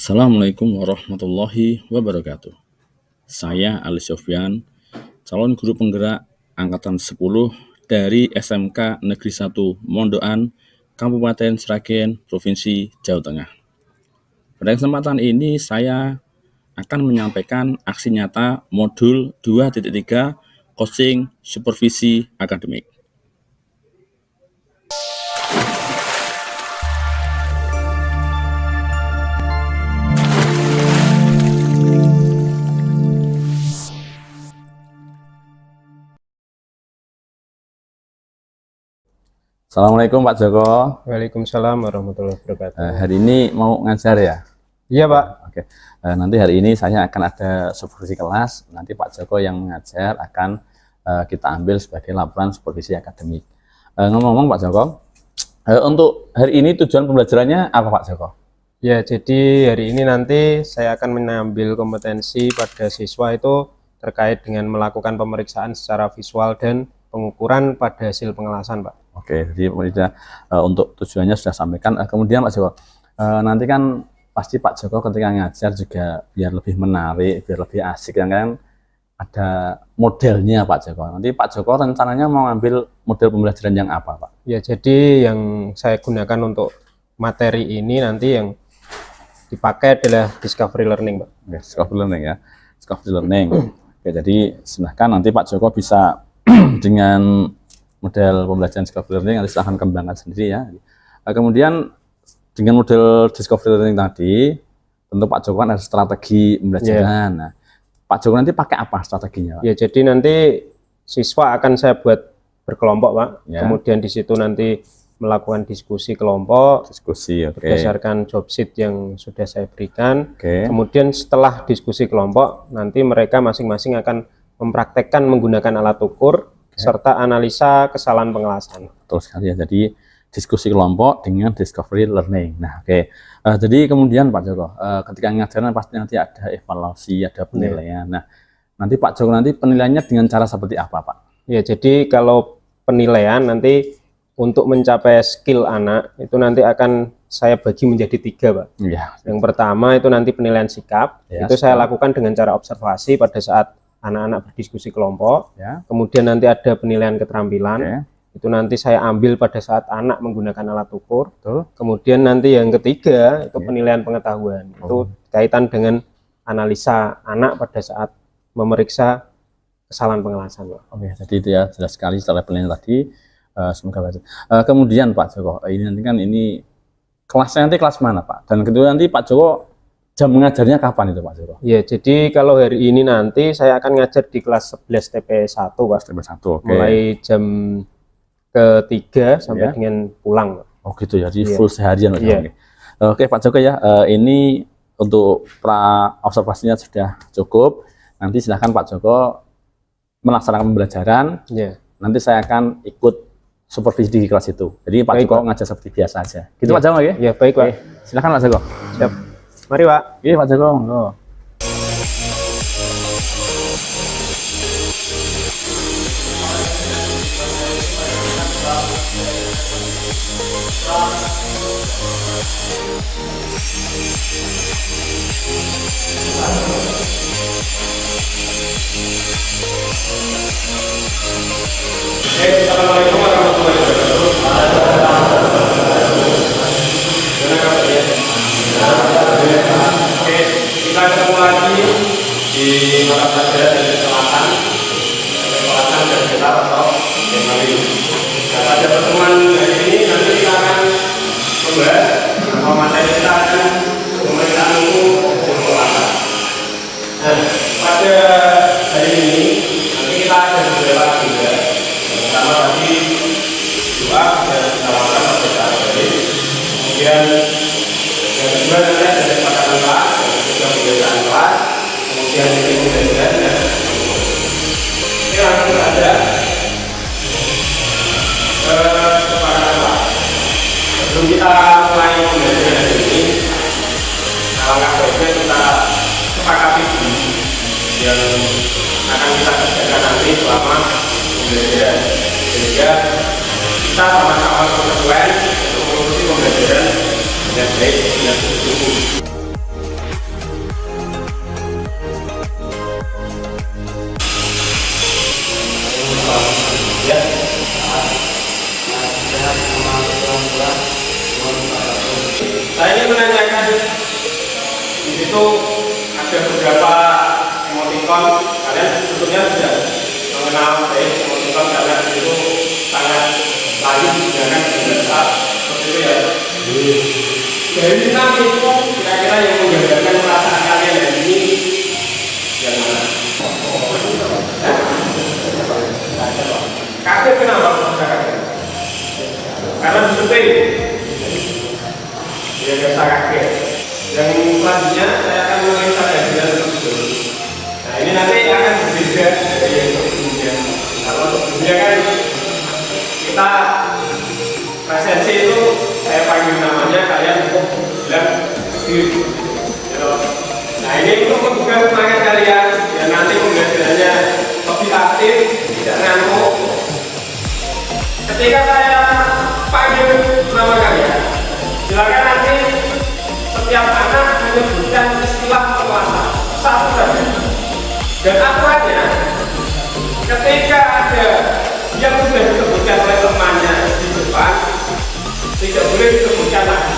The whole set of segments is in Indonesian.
Assalamualaikum warahmatullahi wabarakatuh. Saya Ali Sofyan, calon guru penggerak Angkatan 10 dari SMK Negeri 1 Mondokan, Kabupaten Sragen, Provinsi Jawa Tengah. Pada kesempatan ini saya akan menyampaikan aksi nyata modul 2.3 Coaching Supervisi Akademik. Assalamualaikum Pak Joko. Waalaikumsalam warahmatullahi wabarakatuh. Hari ini mau ngajar ya? Iya Pak. Oke. Nanti hari ini saya akan ada supervisi kelas. Nanti Pak Joko yang mengajar akan kita ambil sebagai laporan supervisi akademik. Ngomong-ngomong Pak Joko, untuk hari ini tujuan pembelajarannya apa Pak Joko? Ya, jadi hari ini nanti saya akan mengambil kompetensi pada siswa itu terkait dengan melakukan pemeriksaan secara visual dan pengukuran pada hasil pengelasan Pak. Oke, jadi untuk tujuannya sudah sampaikan. Kemudian Pak Joko, nanti kan pasti Pak Joko ketika ngajar juga biar lebih menarik, biar lebih asik kan ada modelnya Pak Joko. Nanti Pak Joko rencananya mau ngambil model pembelajaran yang apa Pak? Ya, jadi yang saya gunakan untuk materi ini nanti yang dipakai adalah discovery learning Pak. Oke, discovery learning ya, discovery learning. Oke, jadi silahkan nanti Pak Joko bisa dengan model pembelajaran discovery learning nanti silahkan kembangkan sendiri ya. Kemudian dengan model discovery learning tadi tentu Pak Joko kan ada strategi pembelajaran. Nah, Pak Joko nanti pakai apa strateginya Pak? Ya, jadi nanti siswa akan saya buat berkelompok Pak. Ya. Kemudian di situ nanti melakukan diskusi kelompok, berdasarkan job sheet yang sudah saya berikan. Kemudian setelah diskusi kelompok nanti mereka masing-masing akan mempraktekkan menggunakan alat ukur serta analisa kesalahan pengelasan. Betul sekali ya. Jadi diskusi kelompok dengan discovery learning. Nah, jadi kemudian Pak Joko, ketika ngajaran pasti nanti ada evaluasi, ada penilaian. Nah, nanti Pak Joko nanti penilaiannya dengan cara seperti apa Pak? Ya, jadi kalau penilaian nanti untuk mencapai skill anak itu nanti akan saya bagi menjadi 3 Pak. Ya. Yang pertama itu nanti penilaian sikap. Ya, itu saya lakukan dengan cara observasi pada saat anak-anak berdiskusi kelompok. Ya. Kemudian nanti ada penilaian keterampilan. Itu nanti saya ambil pada saat anak menggunakan alat ukur. Kemudian nanti yang ketiga itu penilaian pengetahuan. Itu kaitan dengan analisa anak pada saat memeriksa kesalahan pengelasan. Oke, jadi itu ya jelas sekali setelah penilaian tadi. Semoga berhasil. Kemudian Pak Joko, ini nanti kan ini kelasnya nanti kelas mana Pak? Dan kedua nanti Pak Joko jam mengajarnya kapan itu Pak Joko? Ya, jadi kalau hari ini nanti saya akan ngajar di kelas 11 TP1 Pak. TP1, mulai jam ke-3 sampai dengan pulang Pak. Oh gitu ya, jadi full seharian Pak Joko. Oke Pak Joko ya, ini untuk pra observasinya sudah cukup. Nanti silahkan Pak Joko melaksanakan pembelajaran. Nanti saya akan ikut supervisi di kelas itu. Jadi Pak Joko ngajar seperti biasa aja. Gitu Pak Joko ya? Ya, baik Pak. Silakan Pak Joko. Siap. Mari Pak. Iya Pak Joko. Assalamualaikum warahmatullahi wabarakatuh. Oke, kita ketemu lagi di mata pelajaran dari kesehatan dan kita atau teknologi. Nah, pada pertemuan hari ini nanti kita akan membahas atau materi kita akan pemeriksaan ukur hasil pengelasan. Nah, pada hari ini nanti kita ada beberapa agenda. Pertama tadi doa dan kita lakukan pada saat hari. Kemudian yang kedua nanti ada kesepakatan kelas, yang ketiga pembelajaran kelas, kemudian ini pembelajaran dan ini langsung saja kesepakatan kelas. Sebelum kita mulai pembelajaran hari ini, langkah baiknya kita sepakati dulu yang akan kita kerjakan nanti selama pembelajaran, sehingga kita sama-sama konsekuen untuk mengikuti pembelajaran dengan baik dan sungguh-sungguh. saya ingin menanyakan di situ ada beberapa emoticon. Kalian sebetulnya sudah mengenal emoticon karena itu sangat lain dengan bahasa seperti itu ya. Dari 6 itu kira-kira yang menggambarkan perasaan kalian hari ini yang mana? Kaget kenapa? Karena disurvei ya biasa kaget. Yang selanjutnya saya akan mulai pada dia tersebut. Nah ini nanti akan berbeda dari yang sebelumnya. Kalau sebelumnya kan kita presensi itu saya panggil namanya, kalian bilang diri. Nah ini untuk membuka semangat kalian ya, nanti pembelajarannya lebih aktif, tidak ngantuk. Ketika saya panggil nama kalian, silakan nanti setiap anak menyebutkan istilah penguasa satu saja. Dan aturannya, ketika ada yang sudah disebutkan oleh temannya di depan, tidak boleh disebutkan lagi.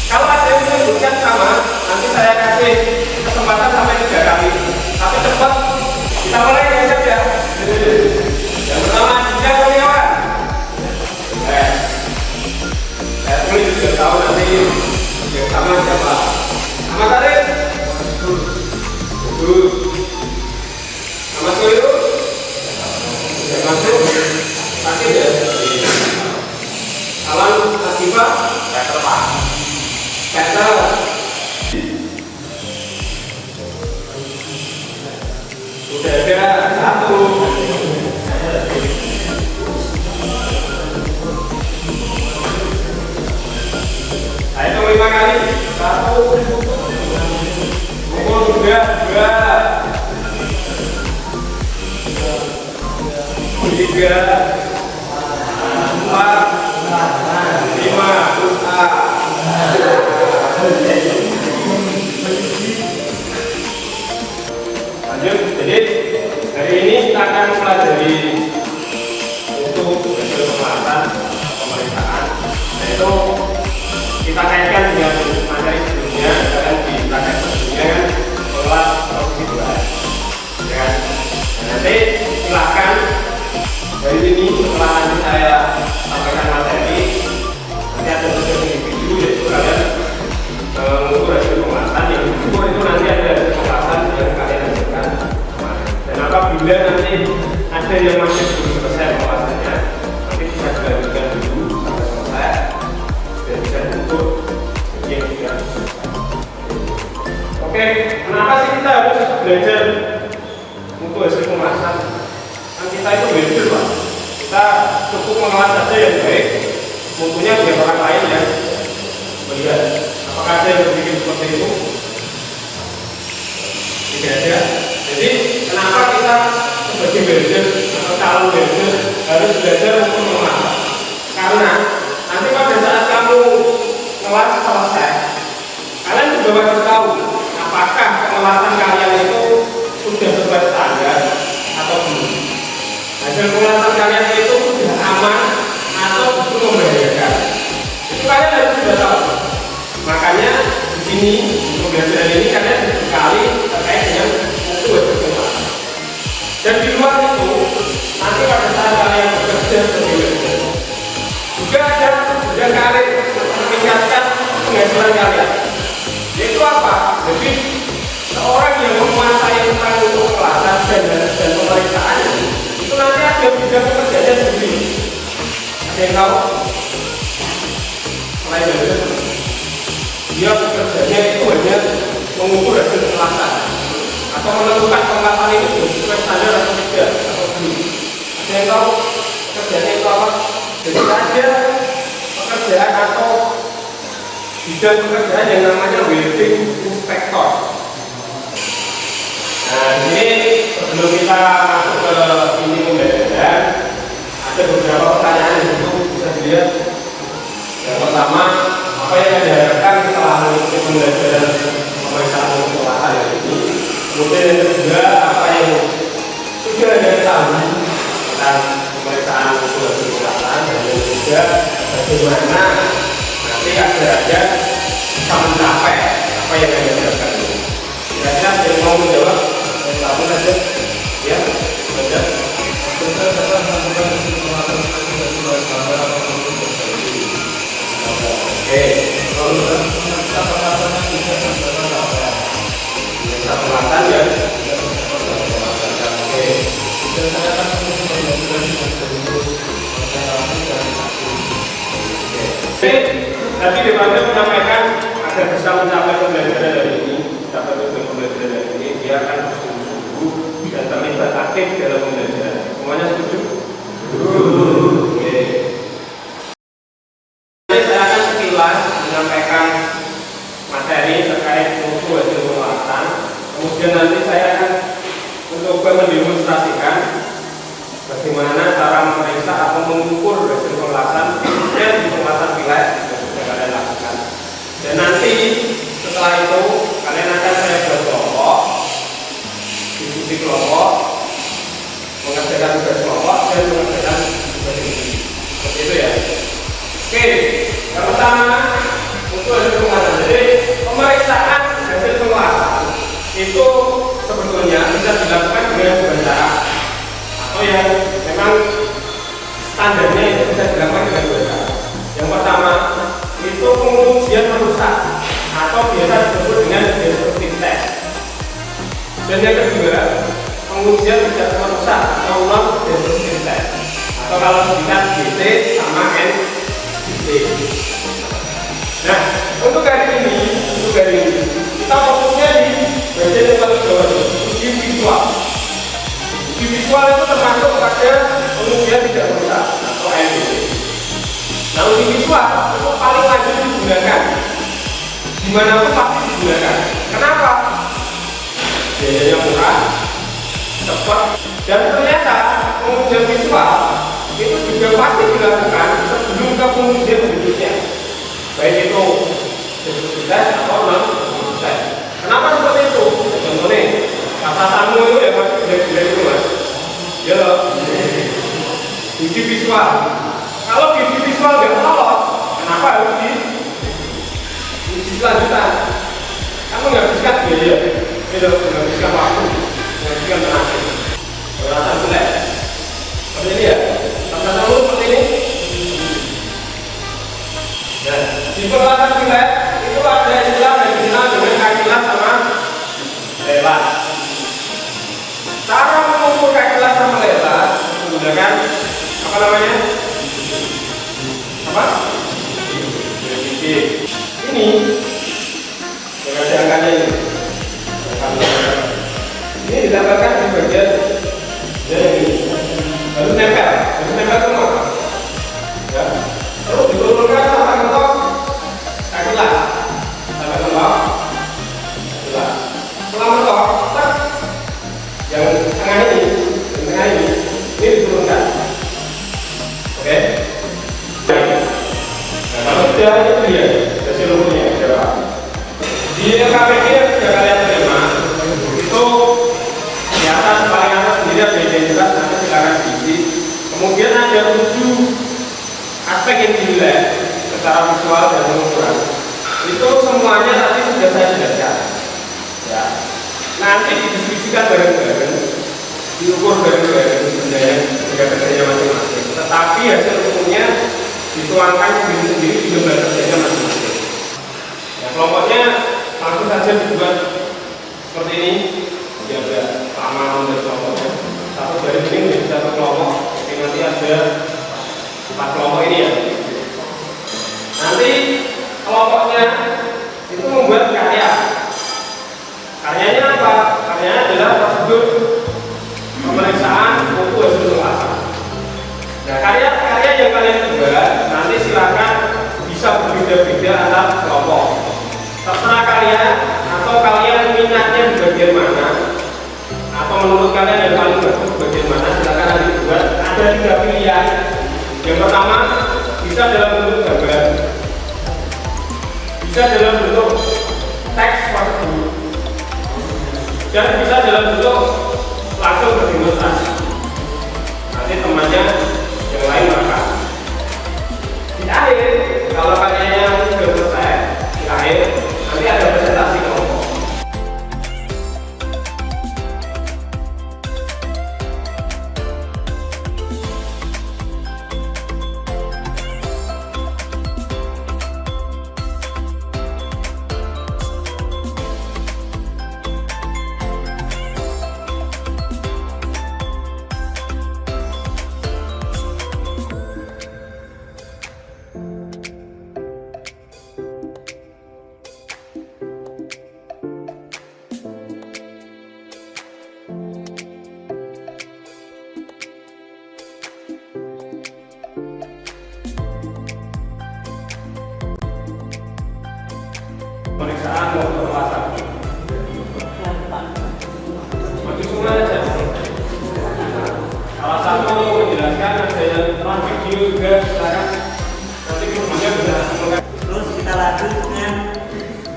Kalau ada yang disebutkan sama, nanti saya kasih kesempatan sampai 3 kali. Tapi cepat, kita mulai ya saja. Yang pertama, dia Kurniawan. Saya tulis juga tahu nanti yang sama siapa. Ahmad Arif. Ahmad Soyo. Yang masuk. Sakit ya. Alan Akiba. Peter Pak. Peter. Sudah ada 1. Saya hitung 5 kali. 1. Pukul 2. 3. 4. 5. Lanjut. Jadi hari ini kita akan mempelajari untuk pembahasan pemeriksaan, yaitu kita kaitkan dengan materi sebelumnya. Dan di praktek sebelumnya kan kelas profesi 2 ya. Nanti silahkan dari ini setelah nanti saya sampaikan materi, nanti ada video yaitu kalian mengukur hasil pembahasan. Yang diukur itu nanti ada pembahasan yang kalian lakukan. Dan apabila nanti ada yang masih belum selesai pembahasannya, nanti bisa dilanjutkan dulu sampai selesai dan bisa diukur yang sudah selesai. Oke, kenapa sih kita harus belajar untuk hasil pembahasan? Kan kita itu belajar Pak. Kita cukup mengelas saja yang baik, mutunya biar orang lain ya melihat apakah ada yang berpikir seperti itu. Tidak ada. Jadi kenapa kita sebagai belajar atau calon belajar harus belajar untuk mengelas? Karena nanti pada saat kamu kelas selesai, kalian juga harus tahu apakah pengelasan kalian itu sudah sesuai standar atau belum. Hasil pengelasan kalian itu sudah aman atau justru membahayakan. Itu kalian harus sudah tahu. Makanya di sini pembelajaran ini kalian sekali terkait dengan mutu hasil pengelasan. Dan di luar itu nanti pada saat kalian bekerja sebagai belajar, juga ada jenjang karir meningkatkan penghasilan kalian. Yaitu apa? Jadi seorang yang menguasai tentang untuk pengelasan dan pemeriksaan itu nanti ada bidang pekerjaannya sendiri. Ada yang tahu? Selain belajar, dia pekerjaannya itu hanya mengukur hasil pengelasan atau menentukan pengelasan ini sesuai standar atau tidak atau belum. Ada yang tahu pekerjaannya itu apa? Jadi ada pekerjaan atau bidang pekerjaan yang namanya welding inspector. Nah, ini sebelum kita masuk ke ini pembelajaran, ada beberapa pertanyaan yang bisa dilihat. Yang pertama, apa yang diharapkan setelah mengikuti pembelajaran pemeriksaan pengelasan ini? Kemudian yang kedua, apa yang sudah Anda ketahui tentang pemeriksaan pengelasan? Dan yang ketiga, bagaimana nanti ada Selatan ya. Oke. Tadi Dewanto menyampaikan agar bisa mencapai pembelajaran dari ini, mencapai pembelajaran dari ini, dia akan bersungguh-sungguh dan terlibat aktif dalam pembelajaran. Semuanya setuju? Oke. Saya akan sekilas menyampaikan materi terkait mutu hasil pembahasan. Kemudian nanti saya akan mencoba mendemonstrasikan bagaimana cara memeriksa atau mengukur hasil pembahasan dan di pembahasan pileg yang sudah kalian lakukan. Dan nanti setelah itu kalian akan saya buat kelompok, diskusi kelompok, mengerjakan tugas kelompok dan mengerjakan tugas individu. Seperti itu ya. Oke, yang pertama untuk hasil pembahasan. Jadi pemeriksaan hasil pembahasan itu sebetulnya bisa dilakukan dengan dua cara, atau yang memang standarnya itu bisa dilakukan dengan dua cara. Yang pertama itu pengujian merusak atau biasa disebut dengan deskriptif test. Dan yang kedua pengujian tidak merusak atau non deskriptif test, atau kalau disingkat GT sama NGT. Nah, untuk hari ini kita fokusnya di bagian yang paling bawah, uji visual. Uji visual itu termasuk pada pengujian tidak merusak atau NGT. Nah, uji visual itu paling wajib digunakan, dimanapun pasti digunakan. Kenapa? Biayanya murah, cepat, dan ternyata pengujian visual itu juga pasti dilakukan sebelum ke pengujian berikutnya, baik itu tes atau non tes. Kenapa seperti itu? Contohnya kata-katamu itu ya pasti beda itu mas. Ya, uji visual. Kalau di uji visual nggak lolos, kenapa harus di uji lanjutan? Kamu menghabiskan biaya, menghabiskan waktu, menghabiskan tenaga. Berasa jelek. Seperti ini ya. Kata-katamu seperti ini. Nah, di pembahasan pileg itu ada istilah yang dikenal dengan kakilah sama lelas. Cara mengukur kakilah sama lelas menggunakan apa namanya? Apa? Ini dengan angkanya ini. Ini ditambahkan di bagian ini. Harus nempel semua. Ya. Terus diturunkan sampai mentok kakilah, sampai mentok kakilah. Setelah mentok, tak, yang tengah ini diturunkan. Oke. Nah, kalau sudah itu dia hasil umumnya berapa? Di KPG yang sudah kalian terima itu di atas paling atas sendiri ada identitas, nanti silakan diisi. Kemudian ada 7 aspek yang dinilai secara visual dan pengukuran. Itu semuanya tadi sudah saya jelaskan. Ya. Nanti didiskusikan bareng-bareng, diukur bareng-bareng benda kerjanya masing-masing. Tetapi hasil umumnya dituangkan sendiri-sendiri di lembaga kerjanya masing-masing. Ya, kelompoknya langsung saja dibuat seperti ini. Jadi ada sama nomor kelompoknya. Satu dari ini menjadi satu kelompok. Jadi nanti ada 4 kelompok ini ya. Nanti kelompoknya itu membuat karya. Karyanya apa? Karyanya adalah prosedur pemeriksaan mutu hasil pembahasan. Nah, karya-karya yang kalian buat nanti silakan bisa berbeda-beda antar kelompok. Terserah kalian, atau kalian minatnya di bagian mana, atau menurut kalian yang paling bagus bagian mana, silakan nanti buat. Ada 3 pilihan. Yang pertama bisa dalam bentuk gambar, bisa dalam bentuk teks prosedur, dan bisa dalam bentuk langsung berdemonstrasi. Nanti temannya yang lain makan. Di akhir, kalau karyanya sudah selesai, di akhir nanti ada presentasi kelompok. pemeriksaan maupun pengawasan. Maju semua aja. Salah satu menjelaskan ada yang telah video juga, silakan nanti kemudian bisa langsung. Terus kita lanjut dengan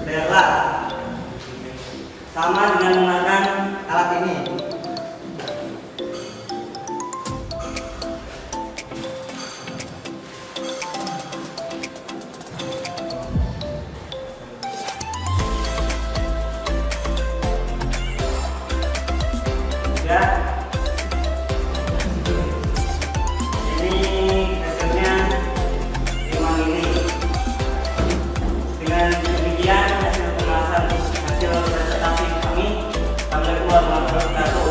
bela, sama dengan menggunakan alat ini. Ya, ini hasilnya 5 mili. Dengan demikian hasil pembahasan hasil presentasi kami. Assalamualaikum warahmatullahi wabarakatuh.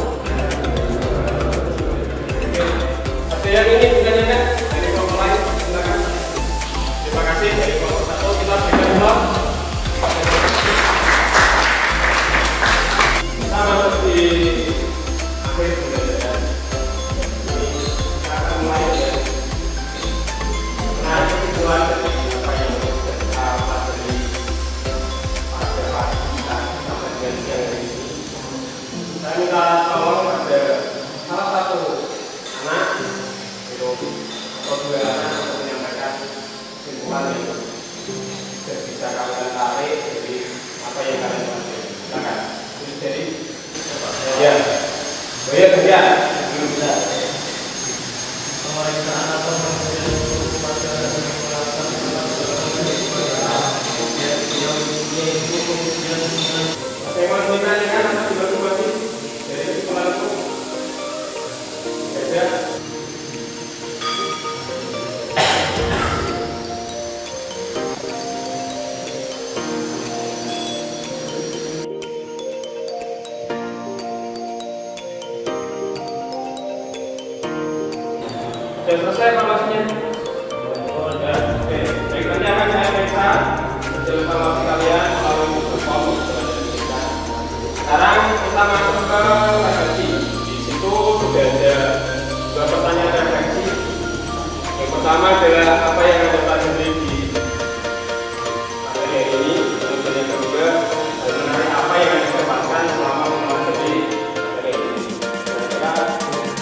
Ada yang ini pertanyaannya dari kelompok lain, silakan. Terima kasih dari kelompok satu kita berikan dulu. Kita masuk di akhir pembelajaran. Ini kita akan mulai dari kesimpulan dari apa yang sudah kita pelajari pada pagi kita sampai dengan siang hari ini. Saya minta tolong ada salah satu anak atau dua anak untuk menyampaikan kesimpulan itu dan bisa kalian tarik dari apa yang kalian pelajari. Silakan. Jadi, ya, ya. Pemeriksaan atau Bagaimana menanyakan anak dibagi-bagi dari kesimpulan itu? Beda. Sudah selesai evaluasinya? Oh, ya. Oke. Baik, nanti akan saya periksa hasil evaluasi kalian melalui Google Form. Sekarang kita masuk ke refleksi. Di situ sudah ada dua pertanyaan refleksi. Yang pertama adalah apa yang Anda pelajari di materi ini. Dan yang kedua, sebenarnya apa yang Anda dapatkan selama mempelajari materi ini. Kira-kira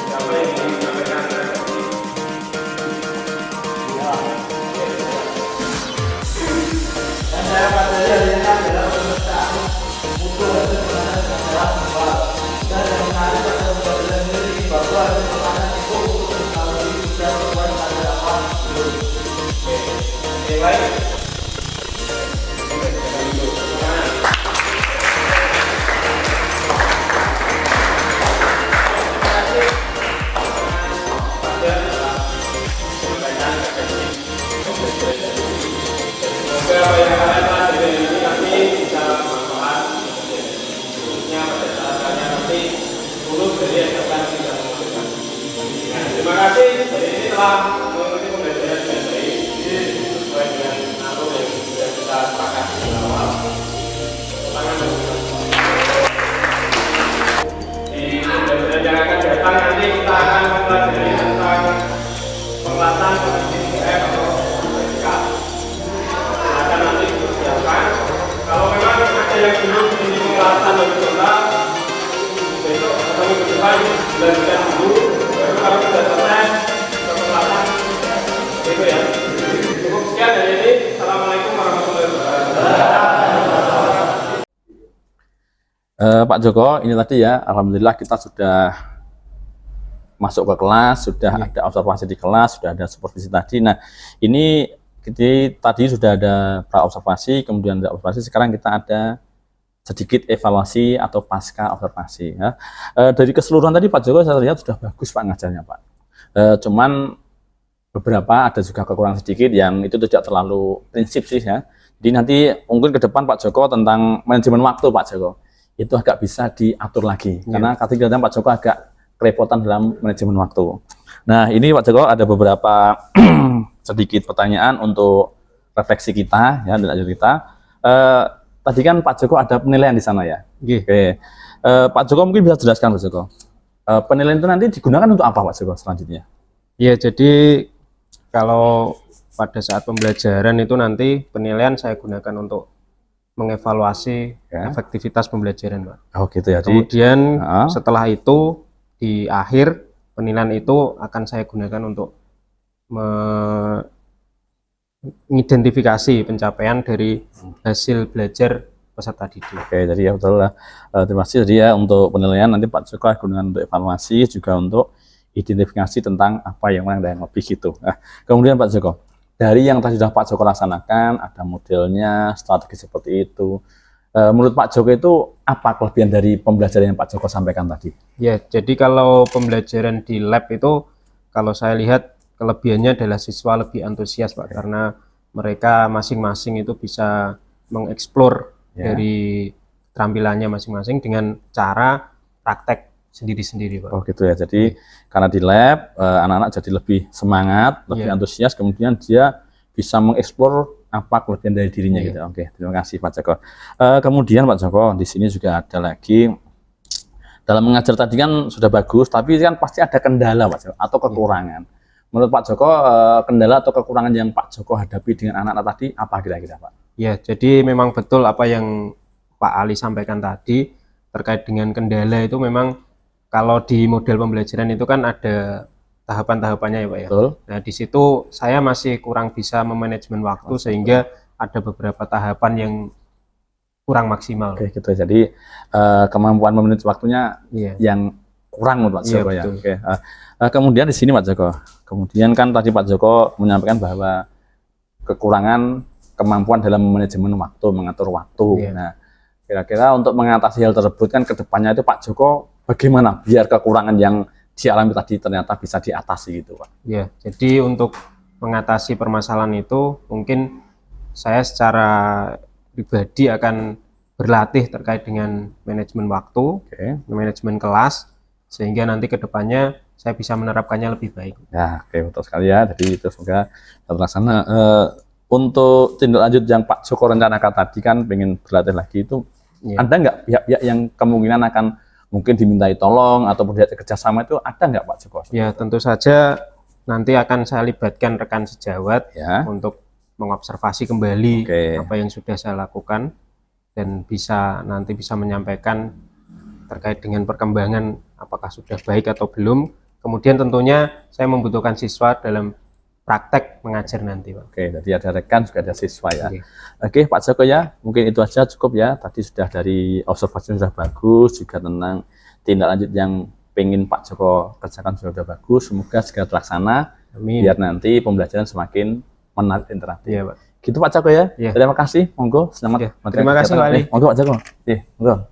siapa yang ingin menyampaikan refleksi? dan saya pelajari hari ini adalah pemeriksaan ukur hasil penanganan kesehatan kepala. Dan yang menarik adalah pembelajaran ini bahwa hasil penanganan itu untuk mengetahui dan sesuai pada apa belum. Oke, baik. Oke, kita duduk. Silakan. Terima kasih. Pada sampaikan refleksi. Semoga apa yang kalian pelajari ini nanti bisa bermanfaat, khususnya pada saat kalian nanti lulus dari ekspektasi dan menghasilkan. Nah, terima kasih. Jadi ini telah mengikuti pembelajaran dengan baik sesuai dengan alur yang sudah kita sepakati di awal. Tangan dan di pembelajaran yang akan datang nanti kita akan mempelajari tentang pengelatan kondisi PF atau sertifikat. Silakan nanti dipersiapkan. Kalau memang ada yang belum di pengelatan dan coba besok atau minggu depan belajar dulu. Baru kalau sudah selesai pengelatan itu ya. Cukup sekian dari ini. Assalamualaikum warahmatullahi wabarakatuh. Pak Joko, ini tadi ya, alhamdulillah kita sudah masuk ke kelas, sudah ada observasi di kelas, sudah ada supervisi tadi. Nah, ini tadi sudah ada pra observasi, kemudian ada observasi. Sekarang kita ada sedikit evaluasi atau pasca observasi. Ya. Dari keseluruhan tadi Pak Joko saya lihat sudah bagus Pak ngajarnya Pak. Cuman beberapa ada juga kekurangan sedikit yang itu tidak terlalu prinsip sih ya. Jadi nanti mungkin ke depan Pak Joko tentang manajemen waktu Pak Joko itu agak bisa diatur lagi karena kadang-kadang Pak Joko agak kerepotan dalam manajemen waktu. Nah ini Pak Joko ada beberapa sedikit pertanyaan untuk refleksi kita ya dan kita. Tadi kan Pak Joko ada penilaian di sana ya. Oke. Pak Joko mungkin bisa jelaskan Pak Joko. Penilaian itu nanti digunakan untuk apa Pak Joko selanjutnya? Ya jadi kalau pada saat pembelajaran itu nanti penilaian saya gunakan untuk mengevaluasi efektivitas pembelajaran, Pak. Oh gitu ya. Kemudian setelah itu di akhir penilaian itu akan saya gunakan untuk mengidentifikasi pencapaian dari hasil belajar peserta didik. Oke, jadi ya betul lah. Terima kasih jadi ya untuk penilaian, nanti Pak Joko gunakan untuk evaluasi juga untuk identifikasi tentang apa yang kurang dan yang lebih gitu. Nah, kemudian Pak Joko, dari yang tadi sudah Pak Joko laksanakan, ada modelnya, strategi seperti itu. Menurut Pak Joko itu apa kelebihan dari pembelajaran yang Pak Joko sampaikan tadi? Ya, jadi kalau pembelajaran di lab itu, kalau saya lihat kelebihannya adalah siswa lebih antusias, Pak, karena mereka masing-masing itu bisa mengeksplor dari keterampilannya masing-masing dengan cara praktek sendiri-sendiri, Pak. Oh gitu ya, jadi karena di lab anak-anak jadi lebih semangat, lebih antusias, kemudian dia bisa mengeksplor apa kelebihan dari dirinya gitu. Oke, terima kasih Pak Joko. Kemudian Pak Joko, di sini juga ada lagi, dalam mengajar tadi kan sudah bagus, tapi kan pasti ada kendala Pak Joko, atau kekurangan. Menurut Pak Joko, kendala atau kekurangan yang Pak Joko hadapi dengan anak-anak tadi apa kira-kira Pak? Ya, jadi memang betul apa yang Pak Ali sampaikan tadi terkait dengan kendala itu. Memang kalau di model pembelajaran itu kan ada tahapan-tahapannya ya Pak ya. Betul. Nah di situ saya masih kurang bisa memanajemen waktu sehingga ada beberapa tahapan yang kurang maksimal. Oke gitu. Jadi kemampuan memanage waktunya yang kurang menurut Pak Joko ya. Oke. Kemudian di sini Pak Joko. Kemudian kan tadi Pak Joko menyampaikan bahwa kekurangan kemampuan dalam manajemen waktu, mengatur waktu. Nah, kira-kira untuk mengatasi hal tersebut kan kedepannya itu Pak Joko bagaimana biar kekurangan yang dialami tadi ternyata bisa diatasi gitu Pak? Ya, jadi untuk mengatasi permasalahan itu mungkin saya secara pribadi akan berlatih terkait dengan manajemen waktu, manajemen kelas, sehingga nanti kedepannya saya bisa menerapkannya lebih baik. Ya, oke, betul sekali ya. Jadi itu semoga terlaksana. Untuk tindak lanjut yang Pak Joko rencanakan tadi kan pengen berlatih lagi itu, ada nggak pihak-pihak yang kemungkinan akan mungkin dimintai tolong atau berdiat kerjasama itu ada nggak Pak Joko? Ya tentu saja nanti akan saya libatkan rekan sejawat untuk mengobservasi kembali apa yang sudah saya lakukan dan nanti bisa menyampaikan terkait dengan perkembangan apakah sudah baik atau belum. Kemudian tentunya saya membutuhkan siswa dalam praktek mengajar nanti Pak. Oke, jadi ada rekan juga ada siswa ya. Oke Pak Joko ya, mungkin itu aja cukup ya. Tadi sudah dari observasi sudah bagus, juga tentang tindak lanjut yang pengen Pak Joko kerjakan sudah bagus. Semoga segera terlaksana. Amin. Biar nanti pembelajaran semakin menarik interaktif. Iya Pak. Gitu Pak Joko ya. Terima kasih. Monggo selamat. Terima kasih Pak Ali. Monggo Pak Joko. Monggo.